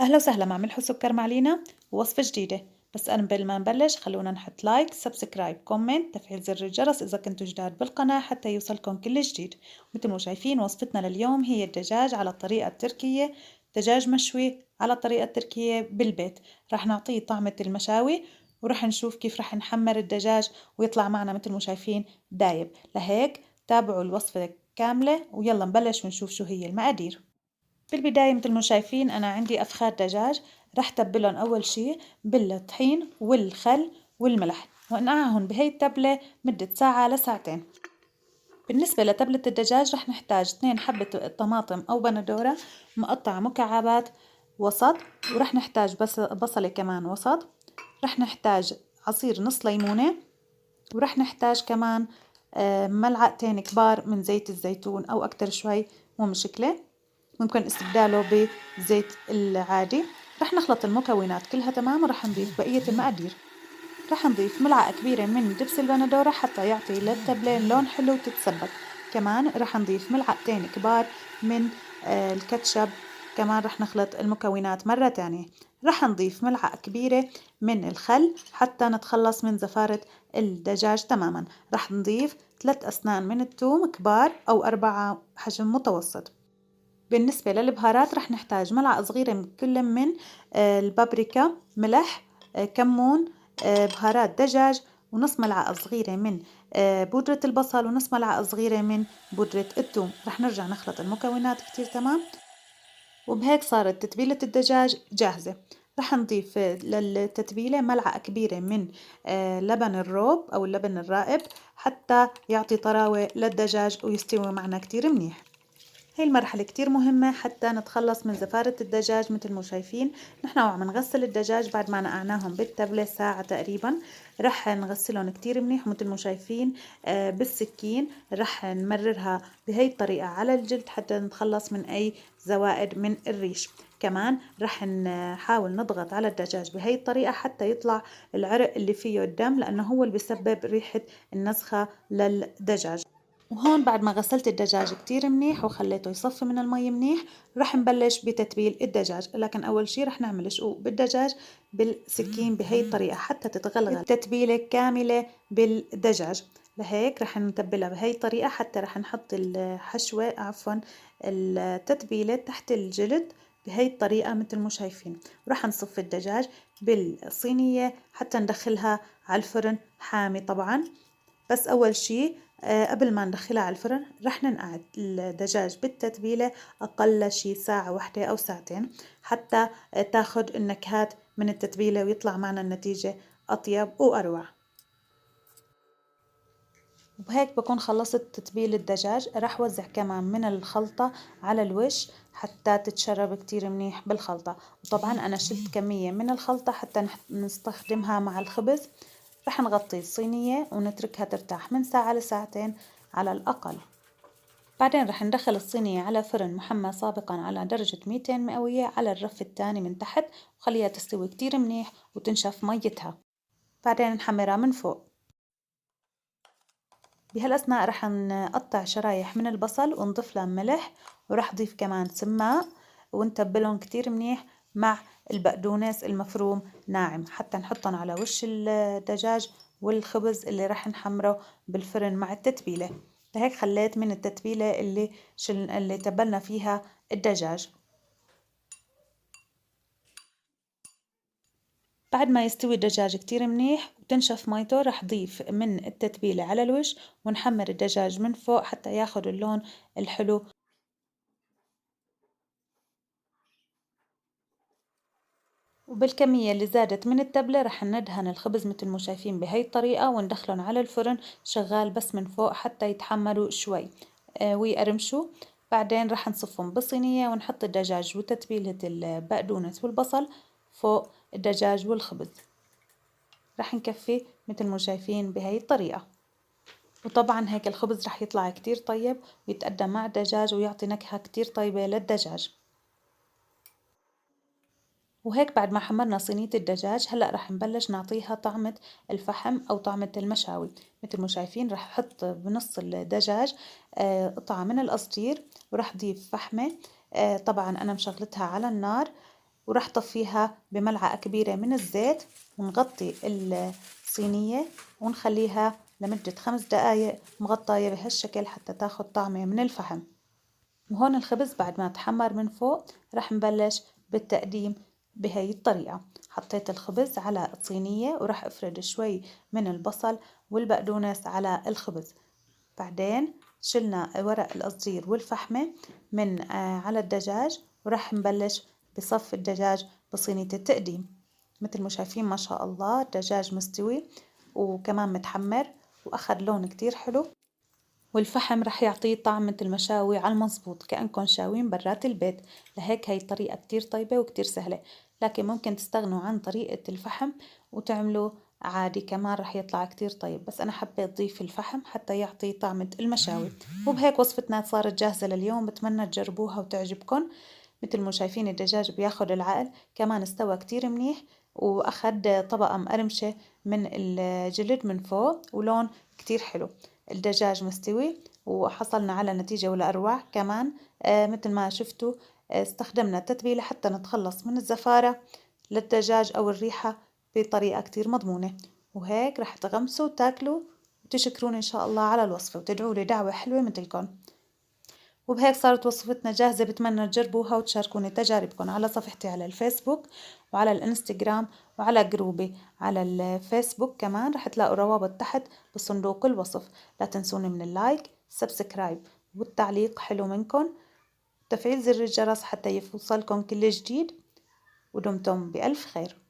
أهلا وسهلا مع ملح وسكر مع لينا ووصفة جديدة. بس قبل ما نبلش خلونا نحط لايك سبسكرايب كومنت تفعيل زر الجرس إذا كنتوا جداد بالقناة حتى يوصلكم كل جديد. مثل ما شايفين وصفتنا لليوم هي الدجاج على الطريقة التركية، دجاج مشوي على الطريقة التركية بالبيت. راح نعطيه طعمة المشاوي وراح نشوف كيف راح نحمر الدجاج ويطلع معنا مثل ما شايفين دايب. لهيك تابعوا الوصفة كاملة ويلا نبلش ونشوف شو هي المقادير. بالبداية مثل ما شايفين أنا عندي أفخاذ دجاج، رح تبلهم أول شي بالطحين والخل والملح وانقعهم بهي التبلة مدة ساعة لساعتين. بالنسبة لتبلة الدجاج رح نحتاج 2 حبة طماطم أو بندورة مقطعة مكعبات وسط، ورح نحتاج بس بصلة كمان وسط، رح نحتاج عصير نص ليمونة، ورح نحتاج كمان ملعقتين كبار من زيت الزيتون أو أكتر شوي مو مشكلة، ممكن استبداله بزيت العادي. رح نخلط المكونات كلها تمام ورح نضيف بقية المقادير. رح نضيف ملعقة كبيرة من دبس البندورة حتى يعطي للتبلة لون حلو وتتسبك. كمان رح نضيف ملعقتين كبار من الكاتشب. كمان رح نخلط المكونات مرة تانية. رح نضيف ملعقة كبيرة من الخل حتى نتخلص من زفارة الدجاج تماما. رح نضيف 3 أسنان من الثوم كبار أو 4 حجم متوسط. بالنسبة للبهارات رح نحتاج ملعقة صغيرة من كل من البابريكا، ملح، كمون، بهارات دجاج، ونص ملعقة صغيرة من بودرة البصل، ونص ملعقة صغيرة من بودرة الثوم. رح نرجع نخلط المكونات كتير تمام، وبهيك صارت تتبيلة الدجاج جاهزة. رح نضيف للتتبيلة ملعقة كبيرة من لبن الروب أو اللبن الرائب حتى يعطي طراوة للدجاج ويستوي معنا كتير منيح. هاي المرحلة كتير مهمة حتى نتخلص من زفارة الدجاج. مثل ما شايفين نحن وعم نغسل الدجاج بعد ما نقعناهم بالتبلة ساعة تقريبا، رح نغسلهم كتير منيح. مثل ما شايفين بالسكين رح نمررها بهي الطريقة على الجلد حتى نتخلص من أي زوائد من الريش. كمان رح نحاول نضغط على الدجاج بهي الطريقة حتى يطلع العرق اللي فيه الدم، لأنه هو اللي بيسبب ريحة النسخة للدجاج. وهون بعد ما غسلت الدجاج كتير منيح وخليته يصفي من المي منيح، رح نبلش بتتبيل الدجاج. لكن أول شي رح نعمل شقوق بالدجاج بالسكين بهي الطريقة حتى تتغلغل التتبيلة كاملة بالدجاج. لهيك رح نتبلها بهي الطريقة حتى رح نحط الحشوة التتبيلة تحت الجلد بهي الطريقة مثل ما شايفين. ورح نصف الدجاج بالصينية حتى ندخلها على الفرن حامي طبعا. بس أول شي قبل ما ندخلها على الفرن رح ننقع الدجاج بالتتبيلة أقل شي ساعة واحدة أو ساعتين حتى تاخد النكهات من التتبيلة ويطلع معنا النتيجة أطيب وأروع. وبهيك بكون خلصت تتبيل الدجاج. رح وزع كمان من الخلطة على الوش حتى تتشرب كتير منيح بالخلطة. وطبعا أنا شلت كمية من الخلطة حتى نستخدمها مع الخبز. رح نغطي الصينية ونتركها ترتاح من ساعة لساعتين على الأقل. بعدين رح ندخل الصينية على فرن محمى سابقا على درجة 200 مئوية على الرف الثاني من تحت، وخليها تستوي كتير منيح وتنشف ميتها. بعدين نحمرها من فوق. بهالأثناء رح نقطع شرايح من البصل ونضيف لها ملح، ورح نضيف كمان سماق ونتبلهم كتير منيح مع البقدونس المفروم ناعم حتى نحطهم على وش الدجاج والخبز اللي رح نحمره بالفرن مع التتبيلة. لهيك خليت من التتبيلة اللي تبلنا فيها الدجاج. بعد ما يستوي الدجاج كتير منيح وتنشف ميته رح ضيف من التتبيلة على الوش ونحمر الدجاج من فوق حتى ياخد اللون الحلو. وبالكمية اللي زادت من التبلة رح ندهن الخبز مثل ما شايفين بهي الطريقة وندخلهم على الفرن شغال بس من فوق حتى يتحمروا شوي ويقرمشوا. بعدين رح نصفهم بصينية ونحط الدجاج وتتبيلة البقدونس والبصل فوق الدجاج والخبز. رح نكفي مثل ما شايفين بهي الطريقة. وطبعا هيك الخبز رح يطلع كتير طيب ويتقدم مع الدجاج ويعطي نكهة كتير طيبة للدجاج. وهيك بعد ما حمرنا صينية الدجاج هلأ رح نبلش نعطيها طعمة الفحم أو طعمة المشاوي. مثل ما شايفين رح أحط بنص الدجاج قطعة من القصدير ورح ضيف فحمة. طبعا أنا مشغلتها على النار وراح طفيها بملعقة كبيرة من الزيت، ونغطي الصينية ونخليها لمدة 5 دقايق مغطاية بهالشكل حتى تاخد طعمة من الفحم. وهون الخبز بعد ما تحمر من فوق راح نبلش بالتقديم بهي الطريقة. حطيت الخبز على الصينية وراح افرد شوي من البصل والبقدونس على الخبز. بعدين شلنا ورق القصدير والفحمة من على الدجاج، وراح نبلش بصف الدجاج بصينية التقديم. مثل ما شايفين ما شاء الله الدجاج مستوي وكمان متحمر وأخذ لون كتير حلو، والفحم رح يعطيه طعم مثل مشاوي على المظبوط كأنكم شاوين برات البيت. لهيك هاي الطريقة كتير طيبة وكتير سهلة، لكن ممكن تستغنوا عن طريقة الفحم وتعملوا عادي كمان رح يطلع كتير طيب، بس أنا حبيت ضيف الفحم حتى يعطي طعمة المشاوي. وبهيك وصفتنا صارت جاهزة لليوم، بتمنى تجربوها وتعجبكم. مثل ما شايفين الدجاج بياخد العقل، كمان استوى كتير منيح وأخد طبقة مقرمشة من الجلد من فوق ولون كتير حلو. الدجاج مستوي وحصلنا على نتيجة ولا أروع كمان. مثل ما شفتوا استخدمنا تتبيلة حتى نتخلص من الزفارة للدجاج أو الريحة بطريقة كتير مضمونة. وهيك رح تغمسوا وتاكلوا وتشكرون إن شاء الله على الوصفة وتدعوا لي دعوة حلوة مثلكم. وبهيك صارت وصفتنا جاهزة، بتمنى تجربوها وتشاركوني تجاربكم على صفحتي على الفيسبوك وعلى الانستغرام وعلى جروبي على الفيسبوك. كمان رح تلاقوا روابط تحت بصندوق الوصف. لا تنسوني من اللايك، سبسكرايب والتعليق حلو منكم، تفعيل زر الجرس حتى يوصلكم كل جديد. ودمتم بألف خير.